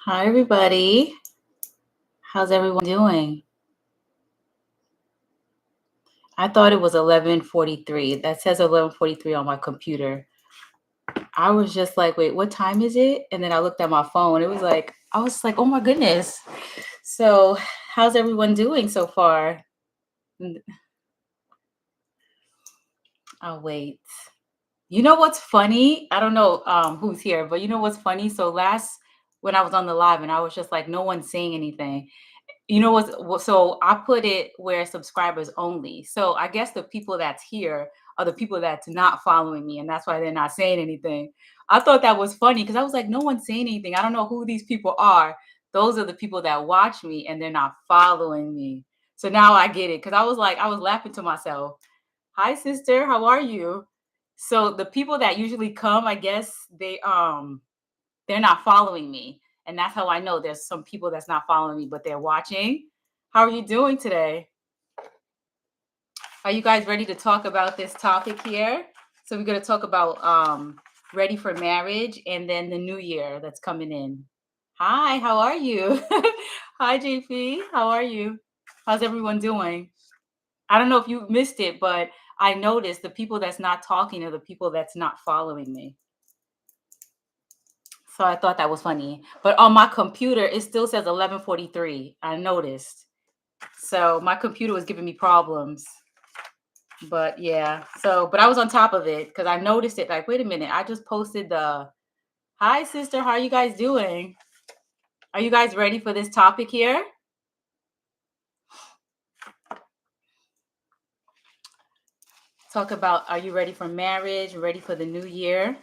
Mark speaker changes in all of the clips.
Speaker 1: Hi, everybody. How's everyone doing? I thought it was 11:43. That says 11:43 on my computer. I was just like, wait, what time is it? And then I looked at my phone. I was like, oh my goodness. So, how's everyone doing so far? Oh, wait. You know what's funny? I don't know who's here, but you know what's funny? So, when I was on the live and I was just like, no one's saying anything. You know so I put it where subscribers only. So I guess the people that's here are the people that's not following me, and that's why they're not saying anything. I thought that was funny because I was like, no one's saying anything. I don't know who these people are. Those are the people that watch me and they're not following me. So now I get it because I was laughing to myself. Hi, sister, how are you? So the people that usually come, I guess they're not following me. And that's how I know there's some people that's not following me, but they're watching. How are you doing today? Are you guys ready to talk about this topic here? So we're going to talk about ready for marriage and then the new year that's coming in. Hi, how are you? Hi, JP. How are you? How's everyone doing? I don't know if you missed it, but I noticed the people that's not talking are the people that's not following me. So I thought that was funny. But on my computer, it still says 11:43. I noticed. So my computer was giving me problems. But yeah. But I was on top of it because I noticed it. Like, wait a minute, I just posted the hi sister, how are you guys doing? Are you guys ready for this topic here? Talk about are you ready for marriage? Ready for the new year?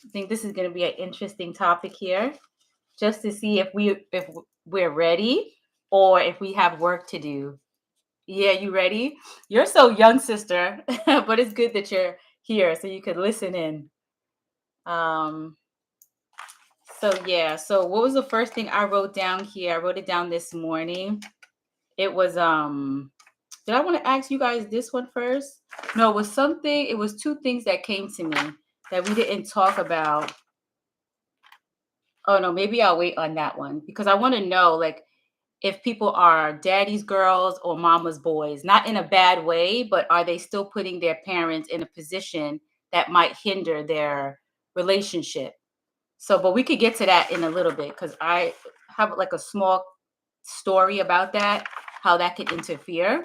Speaker 1: I think this is going to be an interesting topic here. Just to see if we're ready or if we have work to do. Yeah, you ready? You're so young, sister, but it's good that you're here so you could listen in. Um, so what was the first thing I wrote down here? I wrote it down this morning. It was did I want to ask you guys this one first? No, it was two things that came to me that we didn't talk about. Oh no, maybe I'll wait on that one because I want to know like if people are daddy's girls or mama's boys, not in a bad way, but are they still putting their parents in a position that might hinder their relationship? So, but we could get to that in a little bit because I have like a small story about that, how that could interfere.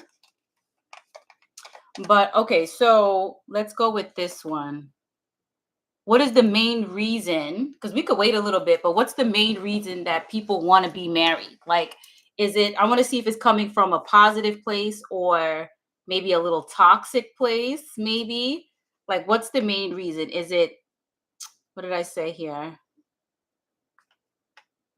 Speaker 1: But okay, so let's go with this one. What is the main reason? Because we could wait a little bit, but what's the main reason that people want to be married? Like, I want to see if it's coming from a positive place or maybe a little toxic place, maybe. Like, what's the main reason? What did I say here?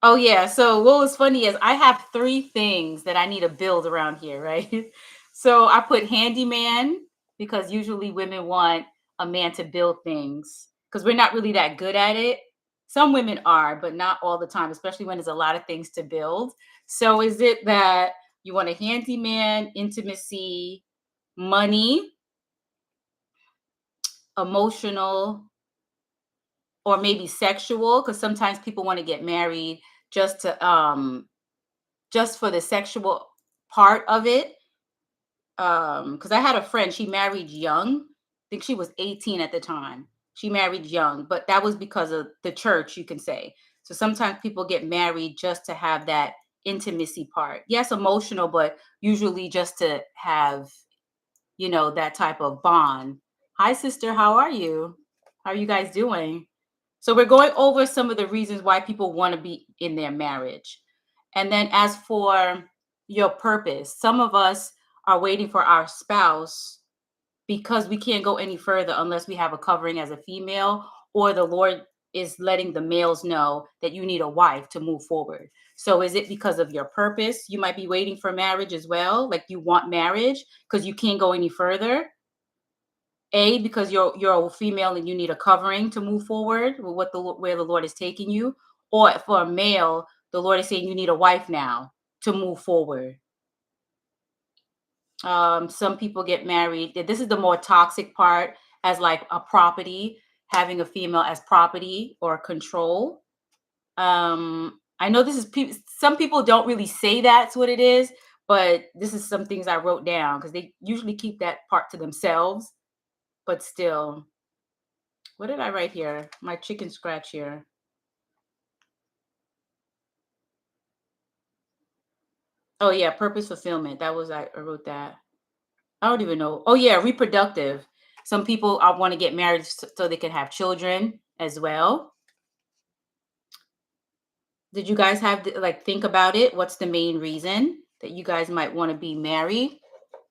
Speaker 1: Oh, yeah. So, what was funny is I have three things that I need to build around here, right? So, I put handyman because usually women want a man to build things because we're not really that good at it. Some women are, but not all the time, especially when there's a lot of things to build. So, is it that you want a handyman, intimacy, money, emotional, or maybe sexual? Because sometimes people want to get married just to just for the sexual part of it. Because I had a friend, she married young. I think she was 18 at the time. She married young, but that was because of the church, you can say. So sometimes people get married just to have that intimacy part. Yes, emotional, but usually just to have, that type of bond. Hi, sister, how are you? How are you guys doing? So we're going over some of the reasons why people want to be in their marriage. And then as for your purpose, some of us are waiting for our spouse because we can't go any further unless we have a covering as a female or the Lord is letting the males know that you need a wife to move forward. So is it because of your purpose? You might be waiting for marriage as well, like you want marriage because you can't go any further. Because you're a female and you need a covering to move forward with where the Lord is taking you, or for a male, the Lord is saying you need a wife now to move forward. Some people get married. This is the more toxic part, as like a property, having a female as property or control. I know this is some people don't really say that's what it is, but this is some things I wrote down because they usually keep that part to themselves. But still, what did I write here? My chicken scratch here. Oh yeah, purpose fulfillment. That was I wrote that. I don't even know. Oh yeah, reproductive. Some people want to get married so they can have children as well. Did you guys have like think about it? What's the main reason that you guys might want to be married?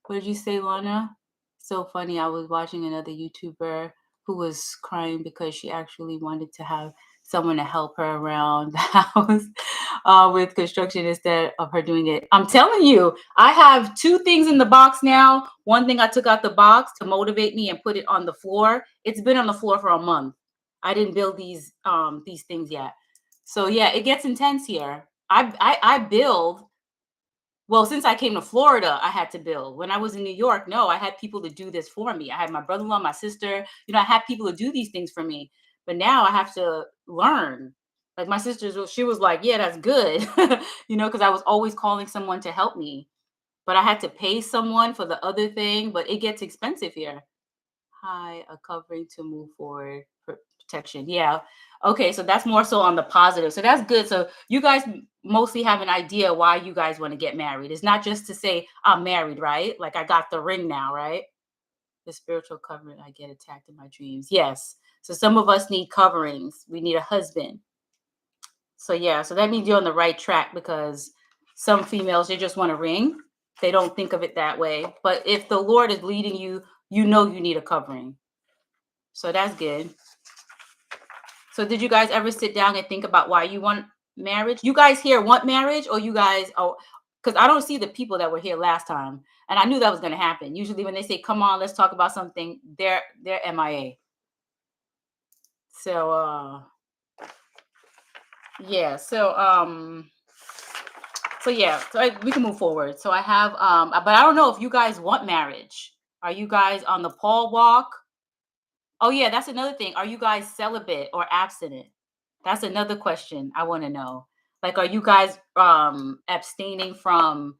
Speaker 1: What did you say, Lana? So funny. I was watching another YouTuber who was crying because she actually wanted to have someone to help her around the house with construction instead of her doing it. I'm telling you, I have two things in the box now. One thing I took out the box to motivate me and put it on the floor. It's been on the floor for a month. I didn't build these things yet. So yeah, it gets intense here. I build well, since I came to Florida, I had to build. When I was in New York, no, I had people to do this for me. I had my brother-in-law, my sister, I had people to do these things for me. But now I have to learn. Like my sister, she was like, yeah, that's good, because I was always calling someone to help me. But I had to pay someone for the other thing, but it gets expensive here. Hi, a covering to move forward, protection. Yeah. Okay, so that's more so on the positive. So that's good. So you guys mostly have an idea why you guys want to get married. It's not just to say I'm married, right? Like I got the ring now, right? The spiritual covering, I get attacked in my dreams. Yes. So some of us need coverings. We need a husband. So yeah, so that means you're on the right track because some females they just want a ring. They don't think of it that way. But if the Lord is leading you, you know you need a covering. So that's good. So did you guys ever sit down and think about why you want marriage? You guys here want marriage or you guys because I don't see the people that were here last time. And I knew that was gonna happen. Usually when they say, come on, let's talk about something, they're MIA. So yeah, so yeah, so we can move forward. So I have but I don't know if you guys want marriage. Are you guys on the Paul walk? Oh yeah, that's another thing. Are you guys celibate or abstinent? That's another question I want to know. Like, are you guys abstaining from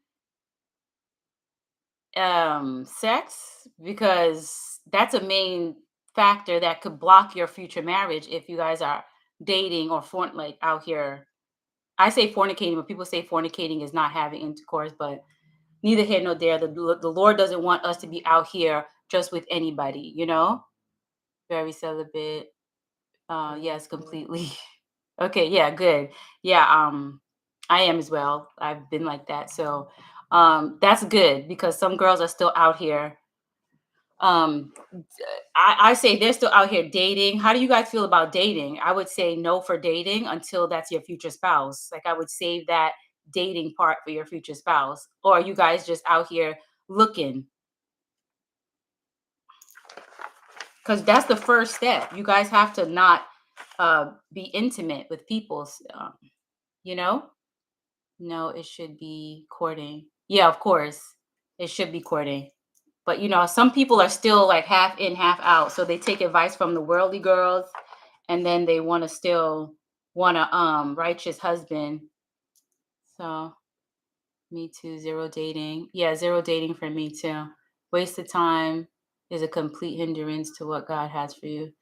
Speaker 1: sex? Because that's a main factor that could block your future marriage if you guys are dating or like out here. I say fornicating, but people say fornicating is not having intercourse, but neither here nor there. The Lord doesn't want us to be out here just with anybody. Very celibate. Yes, completely. Okay, yeah, good. Yeah, I am as well. I've been like that. So that's good because some girls are still out here. Um I say they're still out here dating. How do you guys feel about dating? I would say no for dating until that's your future spouse. Like I would save that dating part for your future spouse. Or are you guys just out here looking? Because that's the first step. You guys have to not be intimate with people, you know? No, it should be courting. Yeah, of course. It should be courting. But some people are still like half in, half out. So they take advice from the worldly girls and then they want to still want a righteous husband. So me too, zero dating. Yeah, zero dating for me too. Waste of time is a complete hindrance to what God has for you.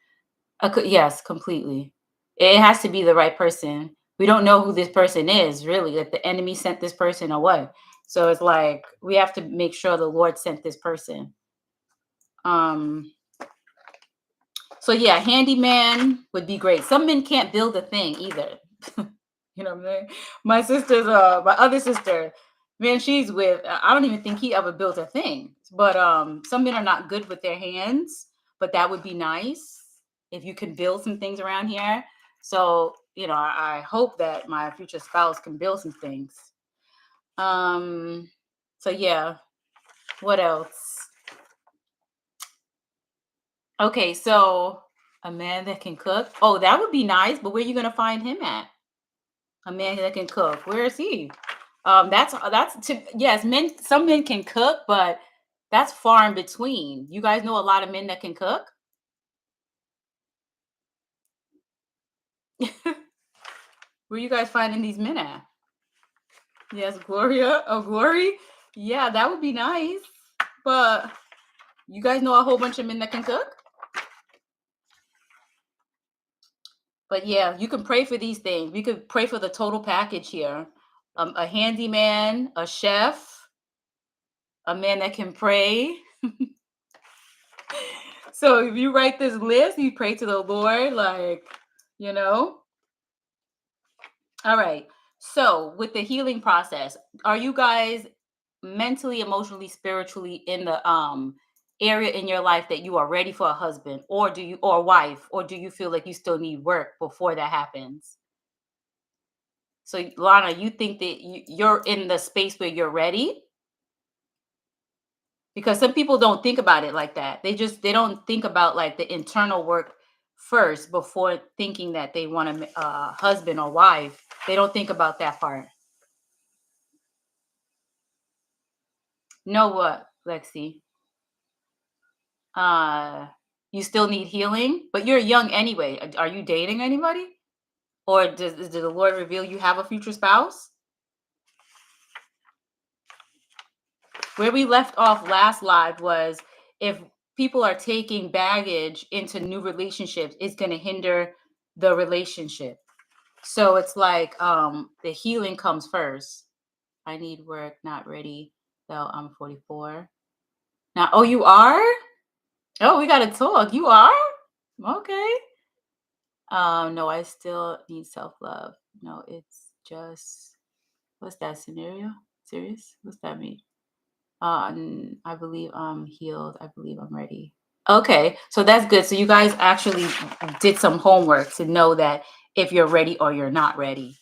Speaker 1: Yes, completely. It has to be the right person. We don't know who this person is, really. That the enemy sent this person or what. So it's like we have to make sure the Lord sent this person. Um. So yeah, handyman would be great. Some men can't build a thing either. You know what I'm saying? My other sister, man, she's with. I don't even think he ever built a thing. But some men are not good with their hands. But that would be nice if you can build some things around here. So I hope that my future spouse can build some things. Um. So yeah. What else? Okay, so a man that can cook. Oh, that would be nice. But where are you gonna find him at? A man that can cook. Where is he? Yes, men. Some men can cook, but that's far in between. You guys know a lot of men that can cook. Where you guys finding these men at? Yes, Gloria. Oh, Glory. Yeah, that would be nice. But you guys know a whole bunch of men that can cook? But yeah, you can pray for these things. We could pray for the total package here. A handyman, a chef, a man that can pray. So if you write this list, you pray to the Lord, like, you know. All right. So with the healing process, are you guys mentally, emotionally, spiritually in the area in your life that you are ready for a husband, or do you, or a wife, or do you feel like you still need work before that happens? So Lana, you think that you're in the space where you're ready? Because some people don't think about it like that. They don't think about like the internal work first before thinking that they want a husband or wife. They don't think about that part. Know what, Lexi? Uh, you still need healing, but you're young anyway. Are you dating anybody? Or does the Lord reveal you have a future spouse? Where we left off last live was if people are taking baggage into new relationships, it's going to hinder the relationship. So it's like the healing comes first. I need work, not ready. So I'm 44. Now, oh, you are? Oh, we got to talk. You are? Okay. No, I still need self-love. No, it's just what's that scenario? Serious? What's that mean? I believe I'm healed. I believe I'm ready. Okay, so that's good. So you guys actually did some homework to know that if you're ready or you're not ready.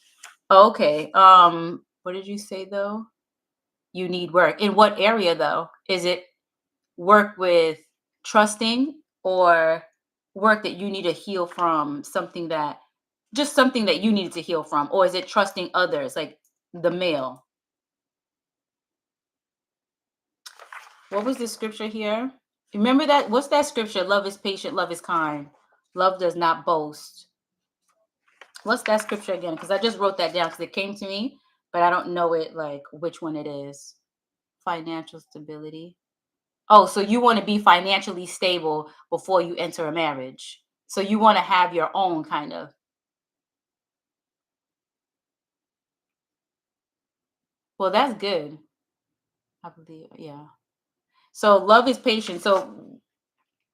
Speaker 1: Okay. What did you say though? You need work. In what area though? Is it work with trusting or work that you need to heal from something that just something that you needed to heal from, or is it trusting others like the male? What was the scripture here? Remember that? What's that scripture? Love is patient, love is kind. Love does not boast. What's that scripture again? Because I just wrote that down because it came to me, but I don't know it like which one it is. Financial stability. Oh, so you want to be financially stable before you enter a marriage. So you want to have your own kind of. Well, that's good. I believe, yeah. So love is patient. So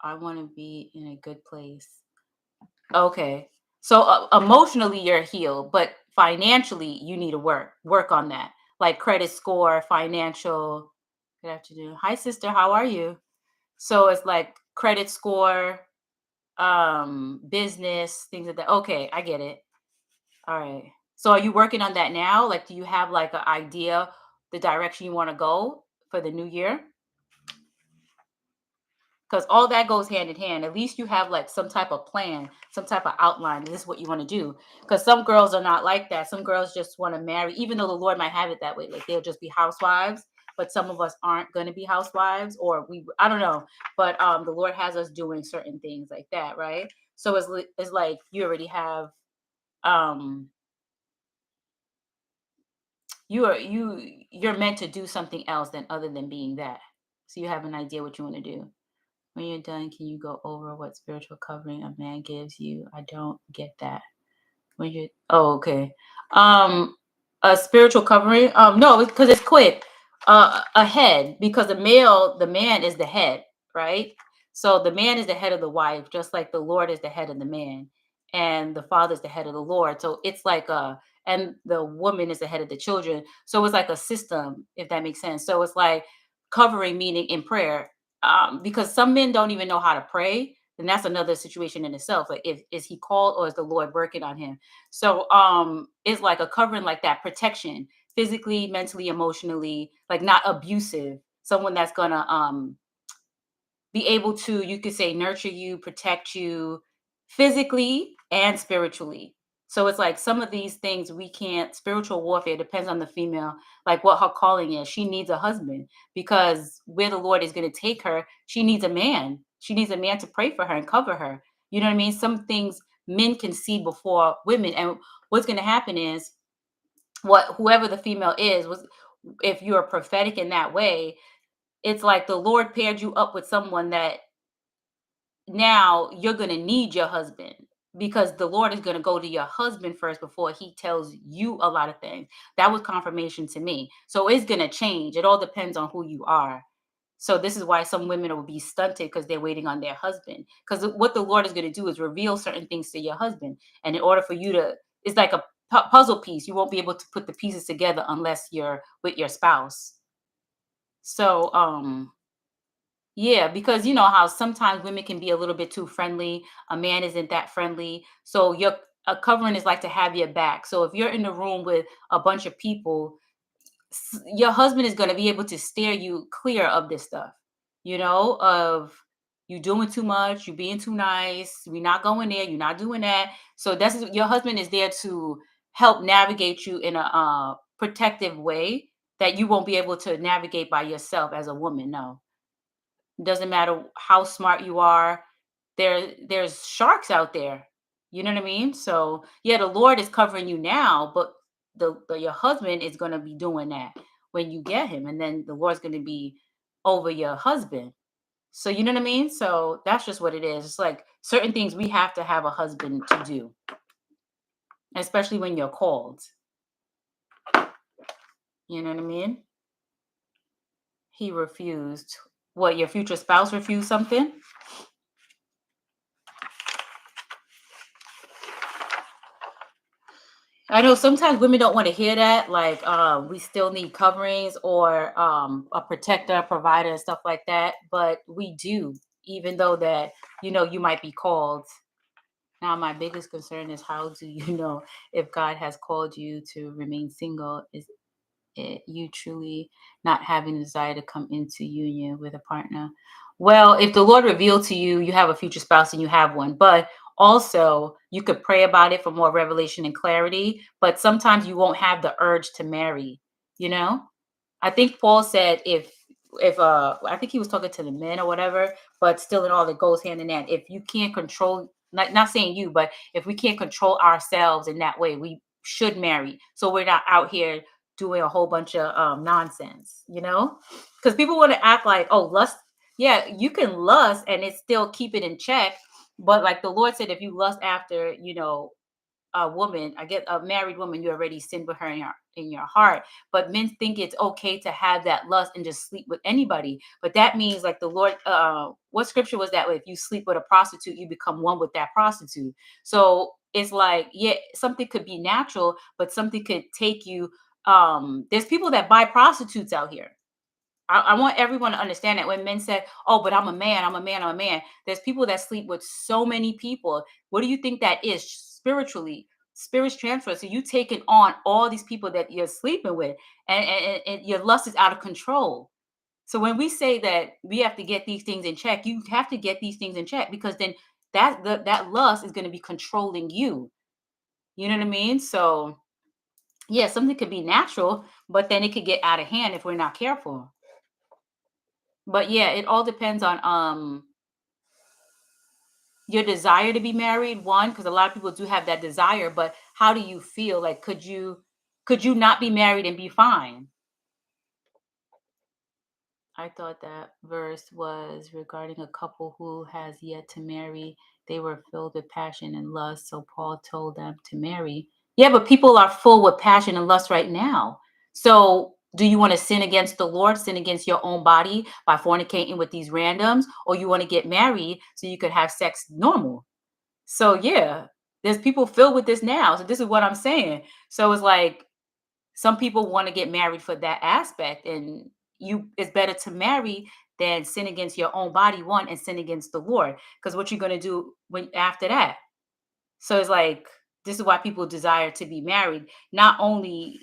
Speaker 1: I want to be in a good place. Okay. So emotionally you're healed, but financially you need to work on that. Like credit score, financial. Good afternoon. Hi sister, how are you? So it's like credit score, business, things like that. Okay, I get it. All right. So are you working on that now? Like do you have like an idea the direction you want to go for the new year? Because all that goes hand in hand. At least you have like some type of plan, some type of outline. This is what you want to do. Because some girls are not like that. Some girls just want to marry, even though the Lord might have it that way. Like they'll just be housewives. But some of us aren't going to be housewives, or I don't know. But the Lord has us doing certain things like that, right? So it's like you already have um you're meant to do something else than other than being that. So you have an idea what you want to do. When you're done, can you go over what spiritual covering a man gives you? I don't get that. When you oh okay. Um a spiritual covering? No, because it's quick. A head, because the man is the head, right? So the man is the head of the wife, just like the Lord is the head of the man, and the father is the head of the Lord. So it's like and the woman is the head of the children. So it's like a system, if that makes sense. So it's like covering meaning in prayer. Because some men don't even know how to pray, and that's another situation in itself. Like, if is he called or is the Lord working on him? So it's like a covering like that, protection, physically, mentally, emotionally, like not abusive. Someone that's gonna be able to, you could say, nurture you, protect you physically and spiritually. So it's like some of these things we can't, spiritual warfare depends on the female, like what her calling is. She needs a husband because where the Lord is going to take her, she needs a man. She needs a man to pray for her and cover her. You know what I mean? Some things men can see before women. And what's going to happen is what whoever the female is was if you're prophetic in that way, it's like the Lord paired you up with someone that now you're going to need your husband because the Lord is going to go to your husband first before he tells you a lot of things. That was confirmation to me. So it's going to change. It all depends on who you are. So this is why some women will be stunted because they're waiting on their husband. Because what the Lord is going to do is reveal certain things to your husband. And in order for you to, it's like a puzzle piece. You won't be able to put the pieces together unless you're with your spouse. So, yeah, because you know how sometimes women can be a little bit too friendly. A man isn't that friendly. So your a covering is like to have your back. So if you're in the room with a bunch of people, your husband is going to be able to steer you clear of this stuff. You know, of you doing too much, you being too nice, we're not going there, you're not doing that. So that's your husband is there to help navigate you in a protective way that you won't be able to navigate by yourself as a woman. No, doesn't matter how smart you are. There's sharks out there. You know what I mean? So yeah, the Lord is covering you now, but your husband is gonna be doing that when you get him, and then the Lord's gonna be over your husband. So you know what I mean? So that's just what it is. It's like certain things we have to have a husband to do, especially when you're called. You know what I mean? He refused. What, your future spouse refused something? I know sometimes women don't want to hear that, like we still need coverings or a protector, a provider, and stuff like that. But we do, even though that you might be called. Now, my biggest concern is how do you know if God has called you to remain single? Is you truly not having a desire to come into union with a partner? Well, if the Lord revealed to you you have a future spouse and you have one, but also you could pray about it for more revelation and clarity, but sometimes you won't have the urge to marry, you know? I think Paul said if I think he was talking to the men or whatever, but still in all it goes hand in hand. If you can't control, not saying you, but if we can't control ourselves in that way, we should marry. So we're not out here doing a whole bunch of nonsense, you know? Because people want to act like, oh, lust, yeah, you can lust and it still keep it in check. But like the Lord said, if you lust after, a woman, I get a married woman, you already sinned with her in your heart. But men think it's okay to have that lust and just sleep with anybody. But that means like the Lord, what scripture was that? If you sleep with a prostitute, you become one with that prostitute. So it's like, yeah, something could be natural, but something could take you. There's people that buy prostitutes out here. I want everyone to understand that when men say, "Oh, but I'm a man, I'm a man, I'm a man," there's people that sleep with so many people. What do you think that is spiritually? Spirits transfer. So you taking on all these people that you're sleeping with, and your lust is out of control. So when we say that we have to get these things in check, you have to get these things in check because then that lust is going to be controlling you. You know what I mean? So yeah, something could be natural, but then it could get out of hand if we're not careful. But yeah, it all depends on your desire to be married, one, because a lot of people do have that desire, but how do you feel? Like could you not be married and be fine? I thought that verse was regarding a couple who has yet to marry. They were filled with passion and lust, so Paul told them to marry. Yeah, but people are full with passion and lust right now. So, do you want to sin against the Lord, sin against your own body by fornicating with these randoms, or you want to get married so you could have sex normal? So, yeah, there's people filled with this now. So, this is what I'm saying. So, it's like some people want to get married for that aspect, and it's better to marry than sin against your own body, one, and sin against the Lord, because what you're going to do when after that. So it's like this is why people desire to be married, not only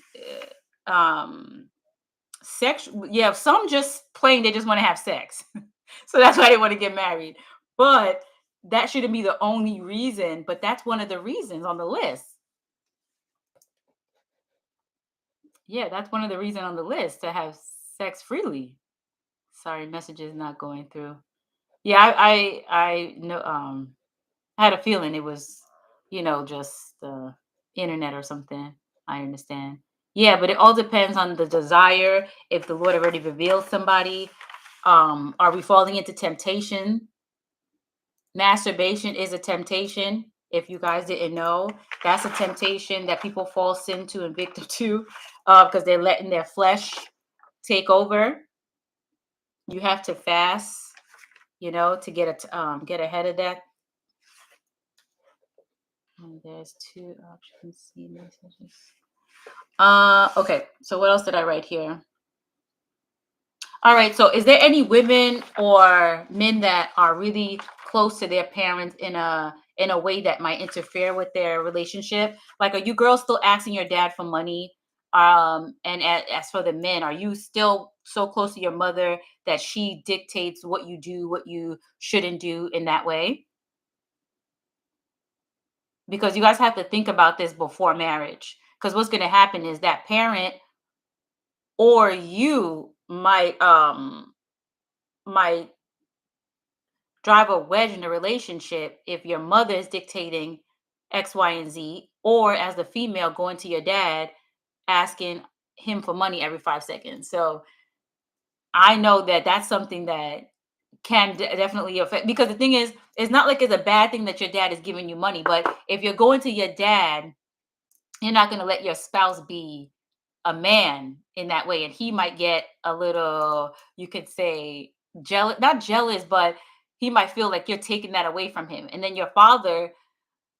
Speaker 1: sex. Yeah, some just plain they just want to have sex. So that's why they want to get married, but that shouldn't be the only reason, but that's one of the reasons on the list. Yeah, that's one of the reasons on the list, to have sex freely. Sorry, message is not going through. Yeah, I know. I had a feeling it was, just internet or something. I understand. Yeah, but it all depends on the desire. If the Lord already revealed somebody, are we falling into temptation? Masturbation is a temptation. If you guys didn't know, that's a temptation that people fall into and victim to, because they're letting their flesh take over. You have to fast, to get ahead of that. And there's two options. See messages. Okay. So what else did I write here? All right. So is there any women or men that are really close to their parents in a way that might interfere with their relationship? Like, are you girls still asking your dad for money? And as for the men, are you still so close to your mother that she dictates what you do, what you shouldn't do in that way? Because you guys have to think about this before marriage. Because what's going to happen is that parent or you might drive a wedge in the relationship if your mother is dictating X, Y, and Z, or as the female going to your dad asking him for money every 5 seconds. So I know that that's something that can definitely affect, because the thing is, it's not like it's a bad thing that your dad is giving you money, but if you're going to your dad, you're not going to let your spouse be a man in that way, and he might get a little, you could say, jealous, not jealous, but he might feel like you're taking that away from him. And then your father,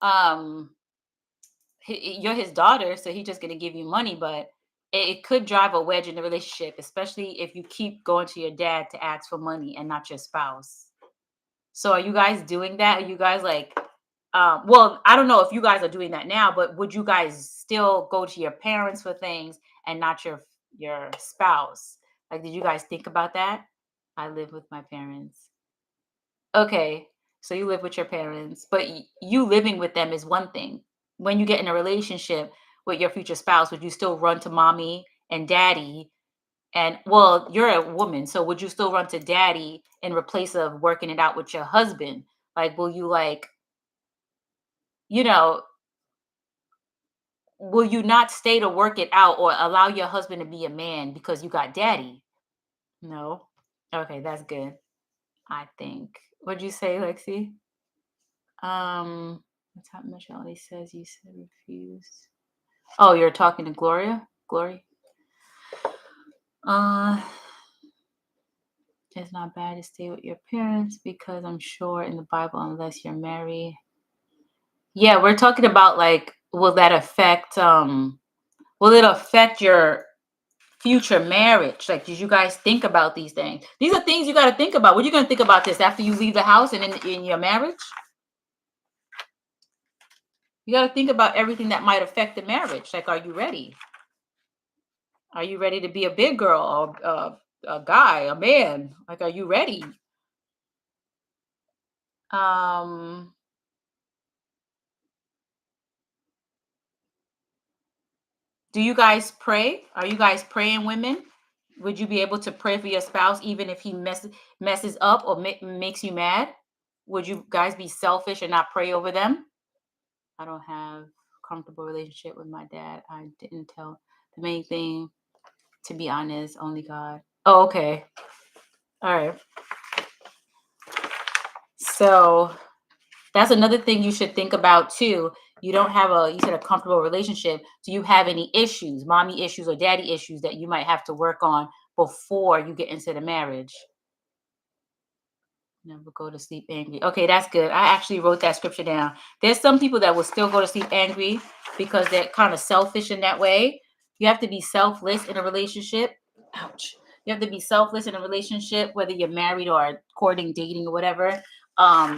Speaker 1: um you're his daughter, so he's just going to give you money, but it could drive a wedge in the relationship, especially if you keep going to your dad to ask for money and not your spouse. So are you guys doing that? Are you guys like, well, I don't know if you guys are doing that now, but would you guys still go to your parents for things and not your spouse? Like, did you guys think about that? I live with my parents. Okay, so you live with your parents, but you living with them is one thing. When you get in a relationship with your future spouse, would you still run to mommy and daddy? And well, you're a woman, so would you still run to daddy in replace of working it out with your husband? Like, will you you know, will you not stay to work it out or allow your husband to be a man because you got daddy? No. Okay, that's good. I think. What'd you say, Lexi? What's happened? Michelle he says you said refused. Oh, you're talking to Gloria? Glory? Uh, it's not bad to stay with your parents because I'm sure in the Bible, unless you're married. Yeah, we're talking about like, will it affect your future marriage? Like, did you guys think about these things? These are things you got to think about. What are you going to think about this after you leave the house and in your marriage? You got to think about everything that might affect the marriage. Like, are you ready? Are you ready to be a big girl or a guy, a man? Like, are you ready? Um, do you guys pray? Are you guys praying women? Would you be able to pray for your spouse even if he messes up or makes you mad? Would you guys be selfish and not pray over them? I don't have a comfortable relationship with my dad. I didn't tell the main thing, to be honest, only God. Oh, okay. All right. So that's another thing you should think about too. You don't have you said a comfortable relationship. Do you have any issues, mommy issues or daddy issues that you might have to work on before you get into the marriage? Never go to sleep angry. Okay, that's good. I actually wrote that scripture down. There's some people that will still go to sleep angry because they're kind of selfish in that way. You have to be selfless in a relationship. Ouch. You have to be selfless in a relationship, whether you're married or courting, dating, or whatever.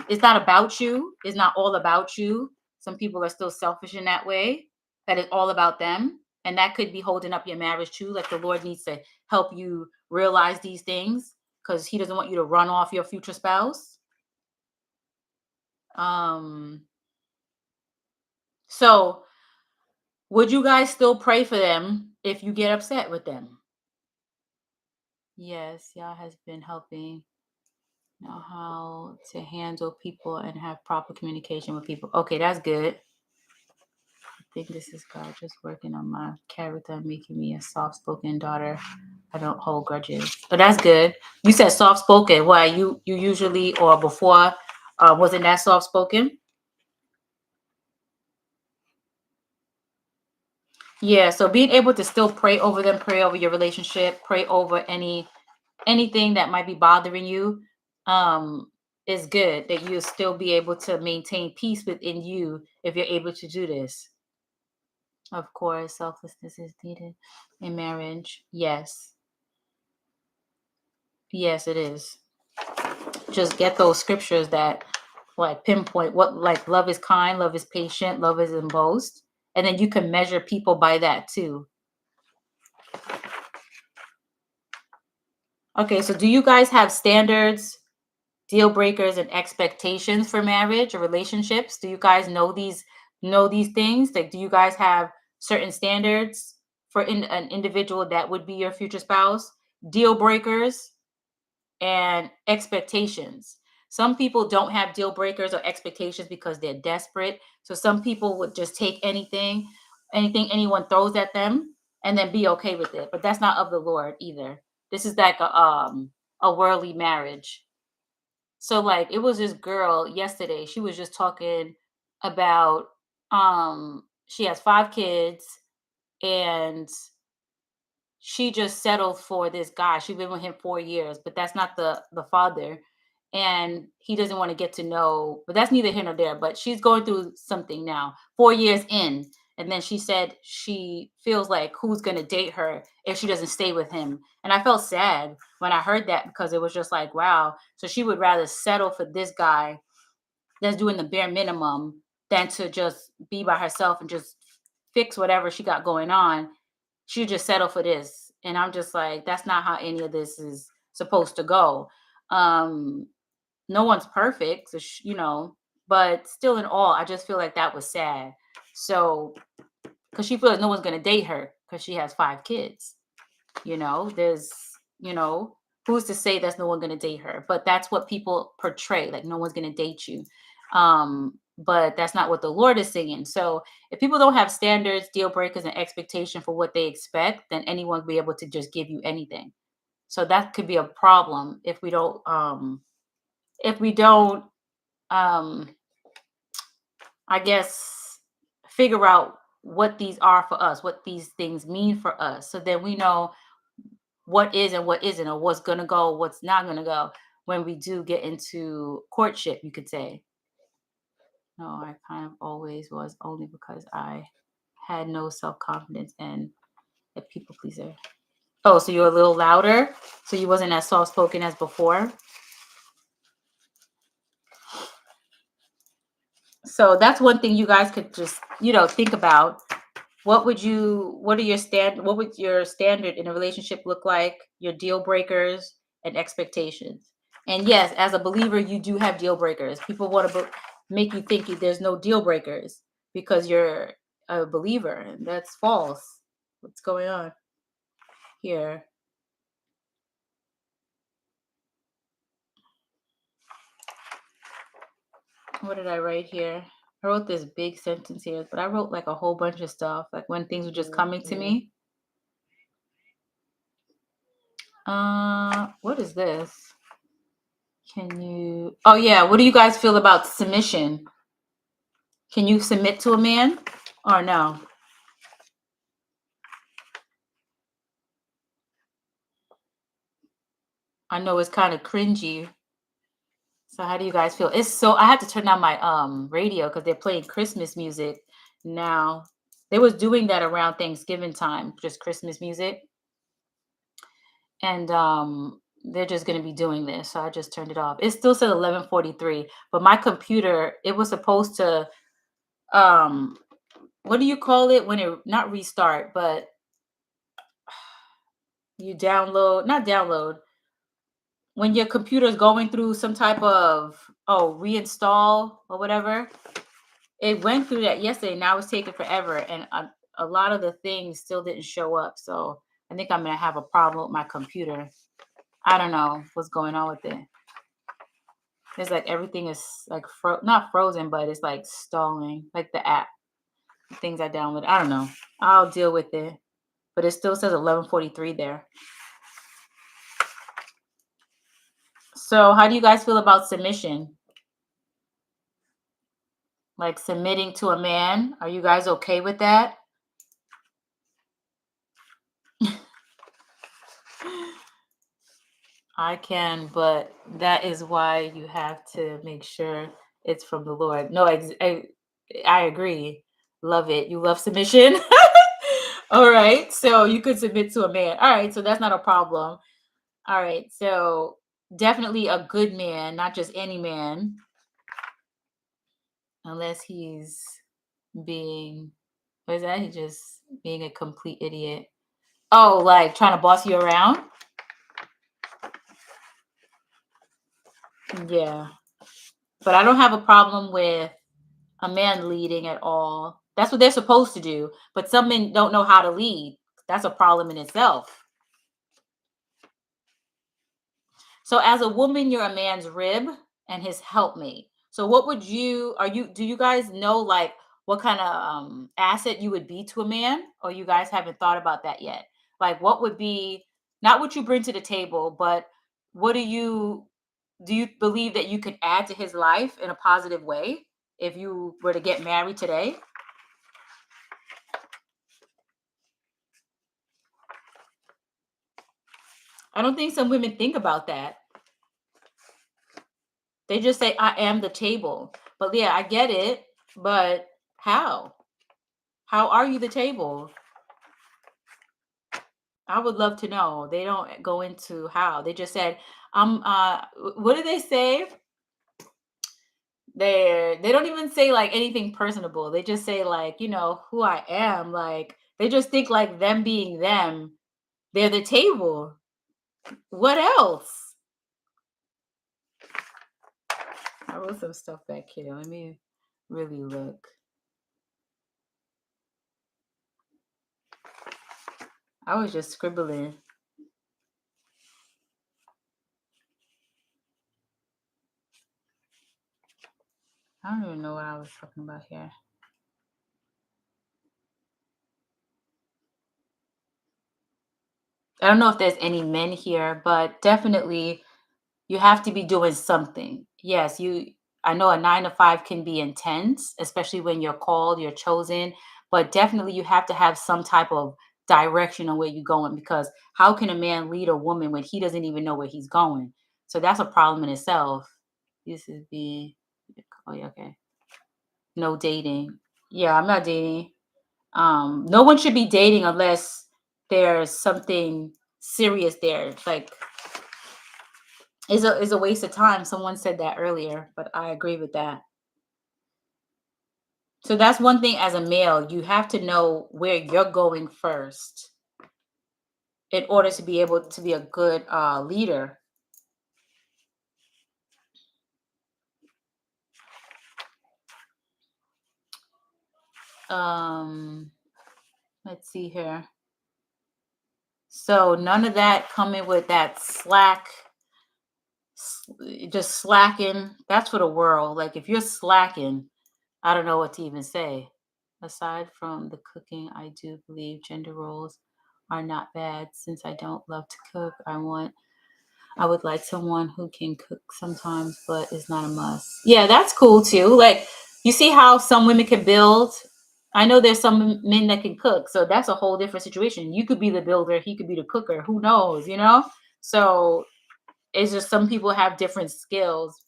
Speaker 1: It's not about you. It's not all about you. Some people are still selfish in that way. That is all about them. And that could be holding up your marriage too. Like, the Lord needs to help you realize these things because he doesn't want you to run off your future spouse. Um, so would you guys still pray for them if you get upset with them? Yes, y'all has been helping know how to handle people and have proper communication with people. Okay, that's good. think this is God just working on my character and making me a soft-spoken daughter. I don't hold grudges. But that's good. You said soft-spoken. Why you usually or before wasn't that soft-spoken? Yeah, so being able to still pray over them, pray over your relationship, pray over anything that might be bothering you, is good that you'll still be able to maintain peace within you if you're able to do this. Of course, selflessness is needed in marriage. Yes. Yes, it is. Just get those scriptures that like pinpoint what like love is kind, love is patient, love is in boast. And then you can measure people by that too. Okay, so do you guys have standards, deal breakers, and expectations for marriage or relationships? Do you guys know these things? Like, do you guys have certain standards for an individual that would be your future spouse? Deal breakers and expectations. Some people don't have deal breakers or expectations because they're desperate. So some people would just take anything anyone throws at them and then be okay with it. But that's not of the Lord either. This is like a worldly marriage. So like it was this girl yesterday. She was just talking about she has 5 kids and she just settled for this guy. She's been with him 4 years, but that's not the father. And he doesn't want to get to know, but that's neither here nor there. But she's going through something now, 4 years in. And then she said she feels like who's gonna date her if she doesn't stay with him. And I felt sad when I heard that because it was just like, wow. So she would rather settle for this guy that's doing the bare minimum than to just be by herself and just fix whatever she got going on. She just settle for this. And I'm just like, that's not how any of this is supposed to go. Um, no one's perfect, so but still in all, I just feel like that was sad. So, because she feels like no one's gonna date her because she has 5 kids. There's, you know, who's to say there's no one gonna date her? But that's what people portray, like no one's gonna date you. But that's not what the Lord is saying. So if people don't have standards, deal breakers, and expectation for what they expect, then anyone will be able to just give you anything. So that could be a problem if we don't um I guess figure out what these are for us, what these things mean for us. So then we know what is and what isn't, or what's gonna go, what's not gonna go when we do get into courtship, you could say. No, I kind of always was only because I had no self-confidence and a people pleaser. Oh, so you're a little louder? So you wasn't as soft-spoken as before? So that's one thing you guys could just, think about. What would your standard in a relationship look like? Your deal breakers and expectations. And yes, as a believer, you do have deal breakers. People want to make you think there's no deal breakers because you're a believer, and that's false. What's going on here? What did I write here? I wrote this big sentence here, but I wrote like a whole bunch of stuff, like when things were just coming to me. What is this? Oh yeah, what do you guys feel about submission? Can you submit to a man or no? I know it's kind of cringy. So how do you guys feel? I had to turn down my radio because they're playing Christmas music now. They was doing that around Thanksgiving time, just Christmas music. And they're just gonna be doing this. So I just turned it off. It still said 11:43, but my computer, it was supposed to um what do you call it when it not restart, but you not download when your computer's going through some type of reinstall or whatever. It went through that yesterday. Now it's taking forever, and a lot of the things still didn't show up. So I think I'm gonna have a problem with my computer. I don't know what's going on with it. It's like everything is like not frozen, but it's like stalling, like the app. things I downloaded. I don't know. I'll deal with it. But it still says 11:43 there. So, how do you guys feel about submission? Like submitting to a man? Are you guys okay with that? I can, but that is why you have to make sure it's from the Lord. No, I agree. Love it. You love submission. All right. So you could submit to a man. All right. So that's not a problem. All right. So definitely a good man, not just any man, unless he's being, what is that? He's just being a complete idiot. Oh, like trying to boss you around? Yeah. But I don't have a problem with a man leading at all. That's what they're supposed to do. But some men don't know how to lead. That's a problem in itself. So as a woman, you're a man's rib and his helpmate. So what would you do you guys know like what kind of asset you would be to a man, or you guys haven't thought about that yet? Like what would be not what you bring to the table, but what do you believe that you could add to his life in a positive way if you were to get married today? I don't think some women think about that. They just say, I am the table. But yeah, I get it. But how? How are you the table? I would love to know. They don't go into how. They just said, what do they say? They don't even say like anything personable. They just say like, who I am. Like they just think like them being them, they're the table. What else? I wrote some stuff back here. Let me really look. I was just scribbling. I don't even know what I was talking about here. I don't know if there's any men here, but definitely you have to be doing something. Yes, I know a 9 to 5 can be intense, especially when you're called, you're chosen, but definitely you have to have some type of direction on where you're going because how can a man lead a woman when he doesn't even know where he's going? So that's a problem in itself. This is the oh yeah, okay. No dating. Yeah, I'm not dating. No one should be dating unless there's something serious there. It's like is a waste of time. Someone said that earlier, but I agree with that. So that's one thing as a male, you have to know where you're going first in order to be able to be a good leader. Um, let's see here. So none of that coming with that just slacking. That's for the world. Like if you're slacking, I don't know what to even say. Aside from the cooking, I do believe gender roles are not bad. Since I don't love to cook, I would like someone who can cook sometimes, but it's not a must. Yeah, that's cool too. Like you see how some women can build. I know there's some men that can cook, so that's a whole different situation. You could be the builder, he could be the cooker. Who knows? So it's just some people have different skills.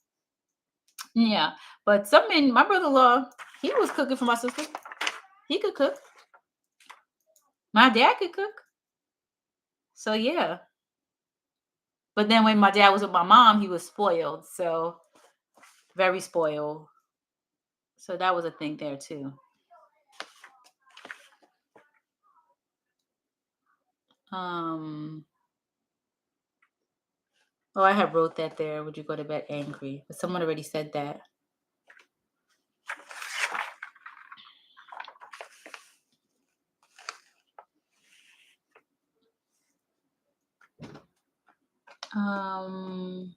Speaker 1: Yeah, but some men, my brother-in-law, he was cooking for my sister. He could cook. My dad could cook. So yeah. But then when my dad was with my mom, he was spoiled. So very spoiled. So that was a thing there too. Um oh, I had wrote that there. Would you go to bed angry? But someone already said that. Um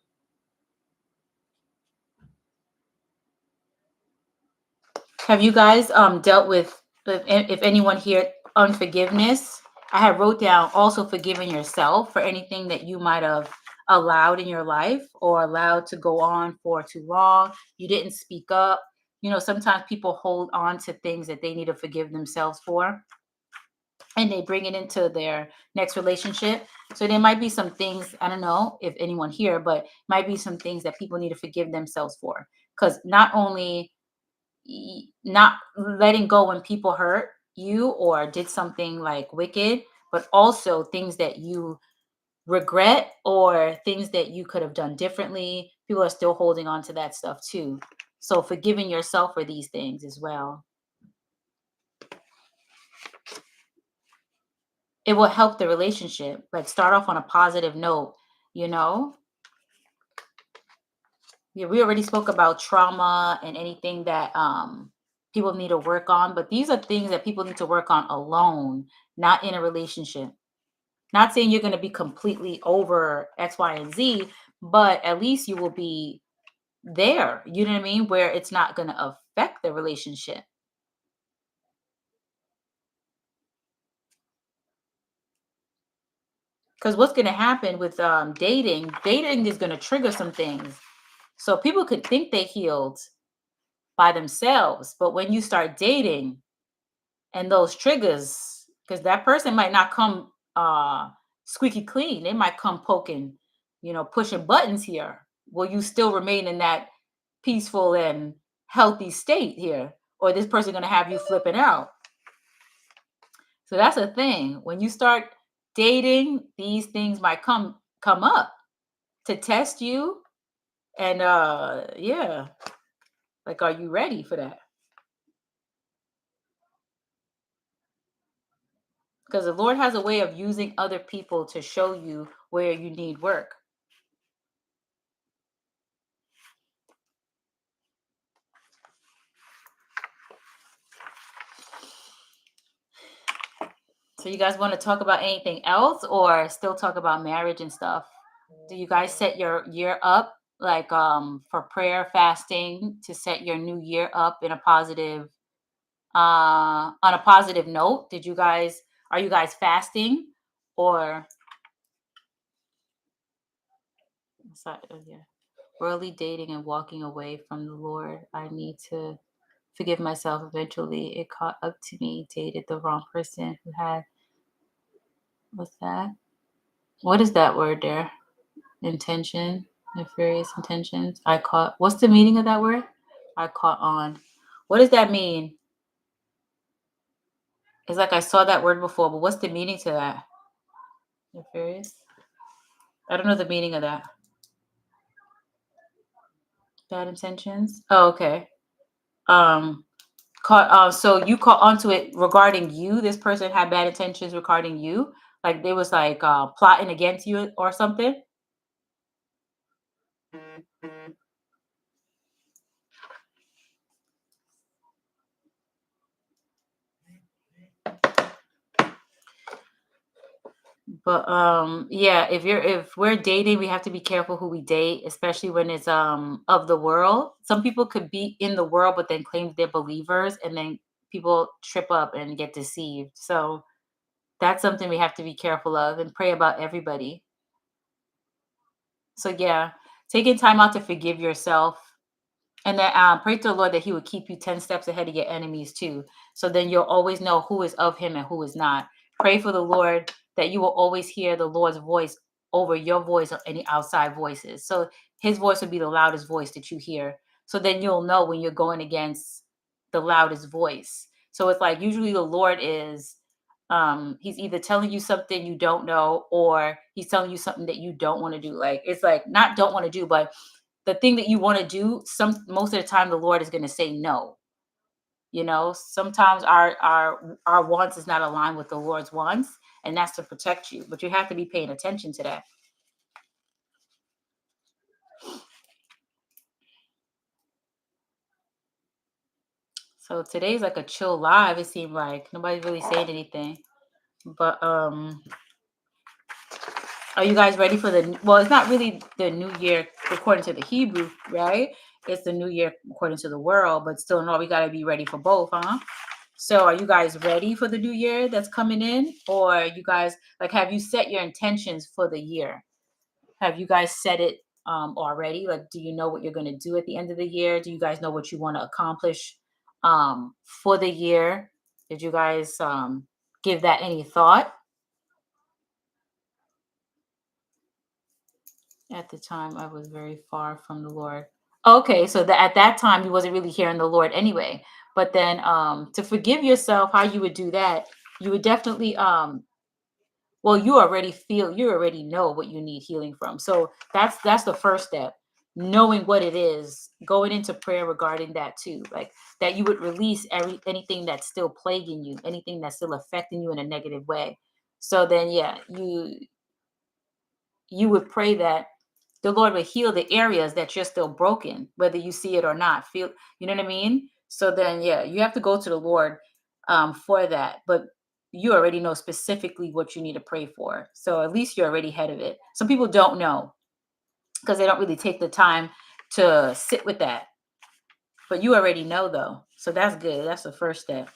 Speaker 1: have you guys dealt with If anyone here, unforgiveness, I have wrote down also forgiving yourself for anything that you might have allowed in your life or allowed to go on for too long. You didn't speak up. Sometimes people hold on to things that they need to forgive themselves for, and they bring it into their next relationship. So there might be some things, I don't know if anyone here, but might be some things that people need to forgive themselves for. Because not only not letting go when people hurt you or did something like wicked, but also things that you regret or things that you could have done differently. People are still holding on to that stuff too. So forgiving yourself for these things as well. It will help the relationship. Like start off on a positive note, you know? Yeah, we already spoke about trauma and anything that people need to work on, but these are things that people need to work on alone, not in a relationship. Not saying you're going to be completely over X, Y, and Z, but at least you will be there. You know what I mean? Where it's not going to affect the relationship. Because what's going to happen with dating is going to trigger some things. So people could think they healed by themselves, but when you start dating, and those triggers, because that person might not come squeaky clean, they might come poking, pushing buttons here. Will you still remain in that peaceful and healthy state here, or this person going to have you flipping out? So that's a thing. When you start dating, these things might come up to test you. And yeah, like, are you ready for that? Because the Lord has a way of using other people to show you where you need work. So you guys want to talk about anything else or still talk about marriage and stuff? Do you guys set your year up like for prayer, fasting, to set your new year up in a positive on a positive note? Are you guys fasting or yeah, worldly dating and walking away from the Lord? I need to forgive myself eventually. It caught up to me, dated the wrong person who had what's that? What is that word there? Intention, nefarious intentions. I caught. What's the meaning of that word? I caught on. What does that mean? It's like I saw that word before, but what's the meaning to that? Nefarious. I don't know the meaning of that. Bad intentions. Oh, okay. Um, caught. So you caught onto it regarding you. This person had bad intentions regarding you. Like they was like plotting against you or something. But yeah, if we're dating, we have to be careful who we date, especially when it's of the world. Some people could be in the world but then claim they're believers, and then people trip up and get deceived. So that's something we have to be careful of and pray about everybody. So yeah, taking time out to forgive yourself. And then pray to the Lord that He would keep you 10 steps ahead of your enemies too. So then you'll always know who is of Him and who is not. Pray for the Lord that you will always hear the Lord's voice over your voice or any outside voices. So His voice will be the loudest voice that you hear. So then you'll know when you're going against the loudest voice. So it's like usually the Lord is He's either telling you something you don't know, or He's telling you something that you don't want to do. Like it's like not don't want to do, but the thing that you want to do, most of the time the Lord is going to say no. Sometimes our wants is not aligned with the Lord's wants, and that's to protect you, but you have to be paying attention to that. So today's like a chill live. It seemed like nobody's really saying anything, but are you guys ready for well, it's not really the new year according to the Hebrew, right? It's the new year according to the world, but still no, we got to be ready for both, huh? So are you guys ready for the new year that's coming in? Or you guys, like, have you set your intentions for the year? Have you guys set it already? Like, do you know what you're going to do at the end of the year? Do you guys know what you want to accomplish for the year? Did you guys give that any thought? At the time, I was very far from the Lord. Okay, so that at that time, you wasn't really hearing the Lord anyway. But then, to forgive yourself, how you would do that? You would definitely, well, you already know what you need healing from. So that's the first step. Knowing what it is, going into prayer regarding that too, like that you would release anything that's still plaguing you, anything that's still affecting you in a negative way. So then, yeah, you would pray that the Lord would heal the areas that you're still broken, whether you see it or not. Feel, you know what I mean? So then, yeah, you have to go to the Lord for that. But you already know specifically what you need to pray for. So at least you're already ahead of it. Some people don't know because they don't really take the time to sit with that. But you already know, though. So that's good. That's the first step.